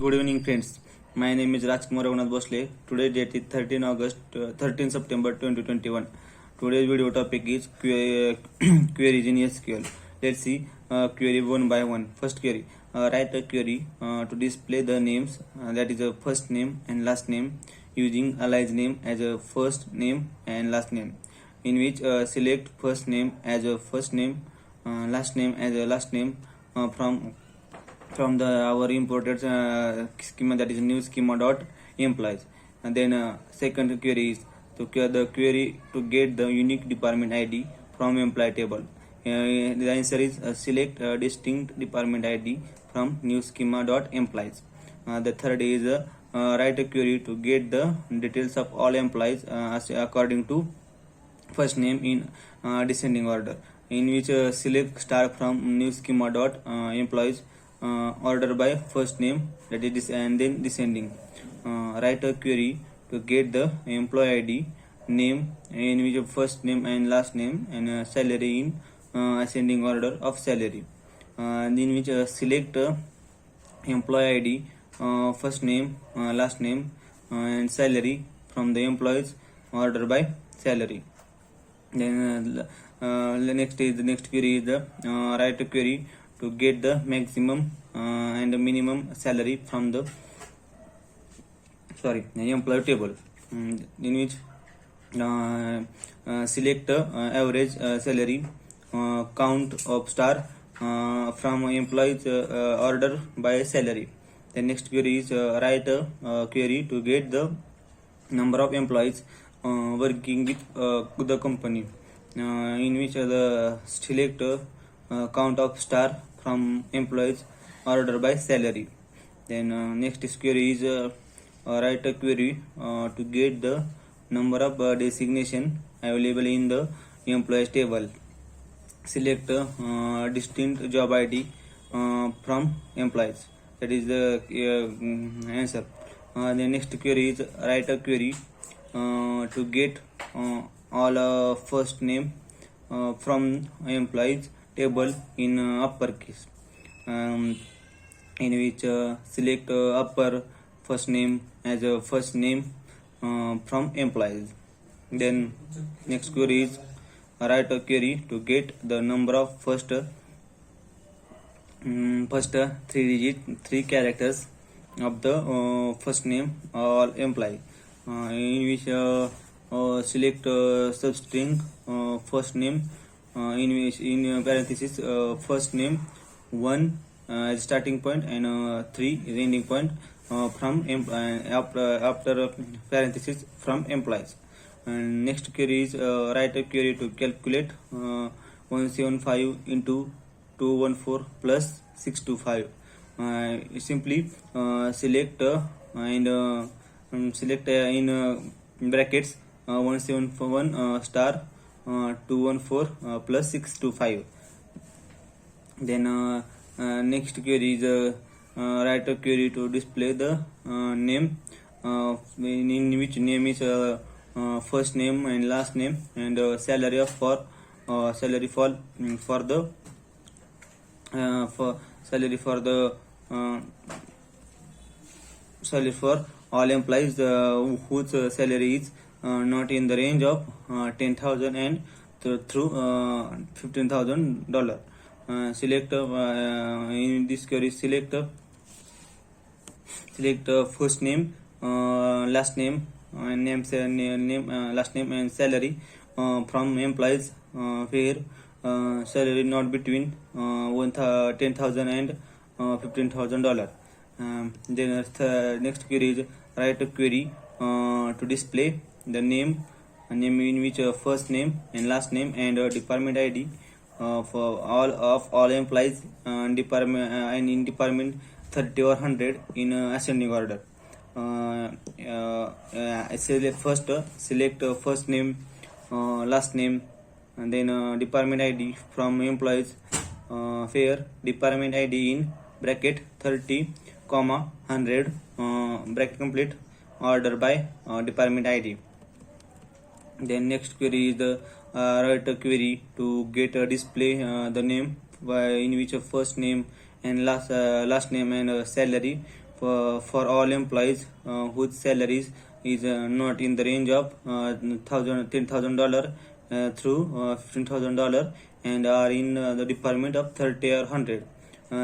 Good evening, friends. My name is Rajkumar Raghunath Bosle. Today date is 13 September 2021. Today's video topic is queries in SQL. Let's see query one by one. First query. Write a query to display the names, that is a first name and last name, using alias name as a first name and last name, in which select first name as a first name, last name as a last name from the our imported schema, that is new schema dot employees. And then second query is to the query to get the unique department ID from employee table. The answer is select distinct department ID from new schema dot employees. The third is write a query to get the details of all employees according to first name in descending order, in which select star from new schema dot employees order by first name, that is and then descending. Write a query to get the employee ID name, in which first name and last name, and salary in ascending order of salary, in which select employee ID, first name, last name, and salary from the employees order by salary. Then the next query is the write a query to get the maximum and the minimum salary from the employee table, in which select average salary count of star from employees order by salary. The next query is write a query to get the number of employees working with the company, in which the select count of star from employees order by salary. Then next query is write a query to get the number of designation available in the employees table. Select distinct job ID from employees, that is the answer. The next query is write a query to get all first name from employees table in uppercase, in which select upper first name as a first name from employees. Then next query is write a query to get the number of first three characters of the first name all employee, in which select substring first name, in which in parenthesis first name 1 as starting point and 3 is ending point from after parenthesis from employees. And next query is write a query to calculate 175 into 214 plus 625. Simply select and select in brackets 171 star 214 plus 625. Then next query is write a query to display the name, in which name is first name and last name, and salary for the salary for all employees whose salary is not in the range of 10,000 and through $15,000. Select in this query select first name, last name, last name and salary from employees where salary not between 10,000 and $15,000. Then next query is write a query to display the name in which first name and last name and department ID for all employees department and in department 30 or 100 in ascending order. Select first name, last name, and then department ID from employees where department ID in bracket 30 comma 100 bracket complete order by department ID. Then next query is the write a query to get a display the name in which first name and last name and salary for all employees whose salaries is not in the range of $10,000 through $15,000 and are in the department of 30 or 100.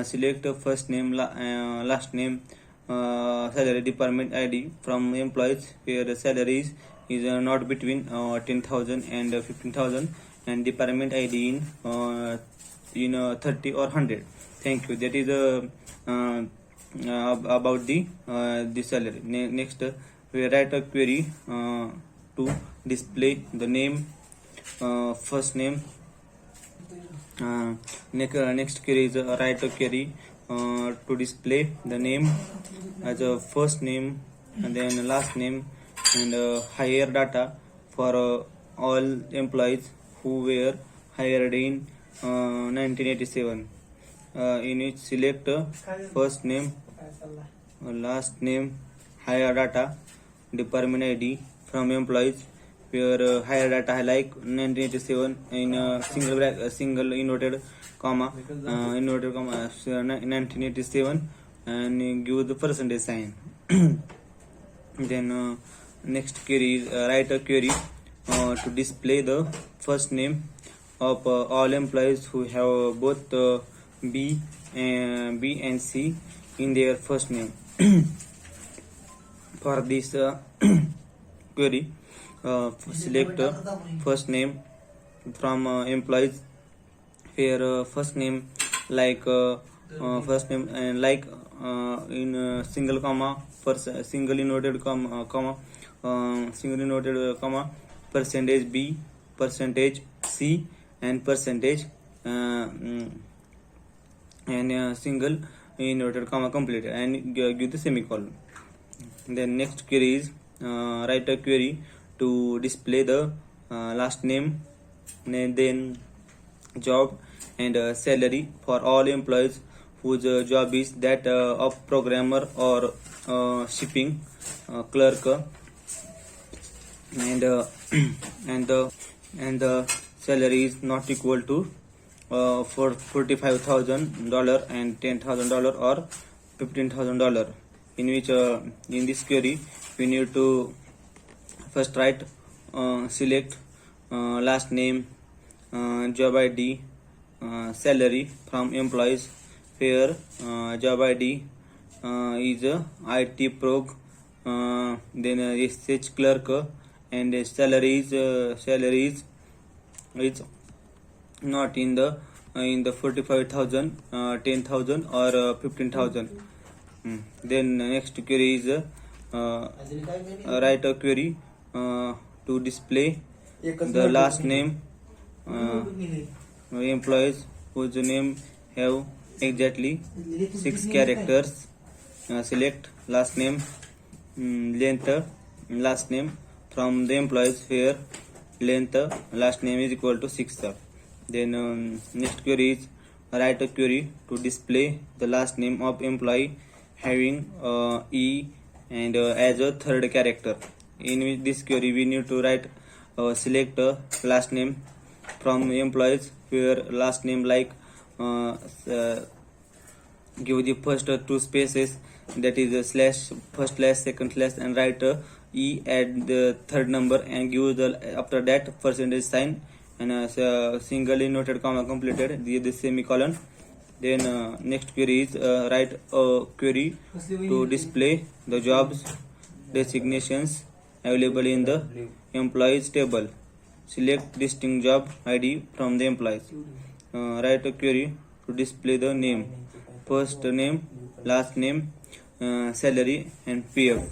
Select first name, last name, salary, department ID from employees where the salaries is not between 10,000 and 15,000 and department ID in 30 or 100. Thank you. That is about the salary. Next, we write a query to display the name, first name. Next query is write a query to display the name as a first name and then last name and hire data for all employees who were hired in 1987. In which select first name, last name, hire data, department ID from employees where hire data like 1987 in single inverted comma 1987 and give the percentage sign. Then next query is write a query to display the first name of all employees who have both B and C in their first name. For this query, select first name from employees where first name like first name and like in single comma single inverted comma single inverted comma percentage B, percentage C and percentage and single inverted comma completed and give the semicolon. Then next query is write a query to display the last name, then job and salary for all employees whose job is that of programmer or shipping clerk and the salary is not equal to for $45,000 and $10,000 or $15,000. In which in this query we need to first write select last name, job ID, salary from employees where job ID is IT prog, then SH clerk and salary is not in the 45,000, 10,000 or 15,000. Then next query is write a query to display the last name employees whose name have exactly 6 characters. Select last name, length last name from the employees where length last name is equal to 6. Then next query is write a query to display the last name of employee having E and as a third character. In this query we need to write select last name from employees where last name like give the first two spaces, that is a slash, first slash, second slash and write E at the third number and give the after that percentage sign and single inverted comma completed, give the semicolon. Then next query is write a query to display the jobs designations available in the employees table. Select distinct job ID from the employees. Write a query to display the name, first name, last name, salary and PF,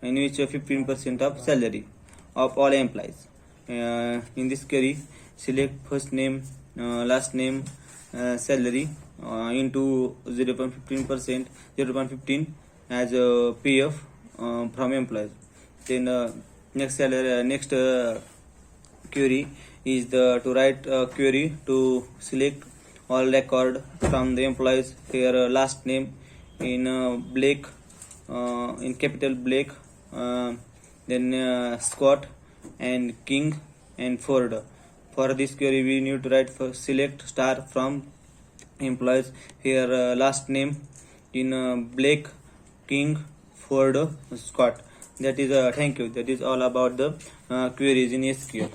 in which 15% of salary of all employees. In this query, select first name, last name, salary into 0.15%, 0.15 as PF from employees. Then next query is to write a query to select all record from the employees here last name in Blake, in capital Blake, then Scott and King and Ford. For this query we need to write for select star from employees here last name in Blake, King Ford Scott. That is thank you. That is all about the queries in SQL.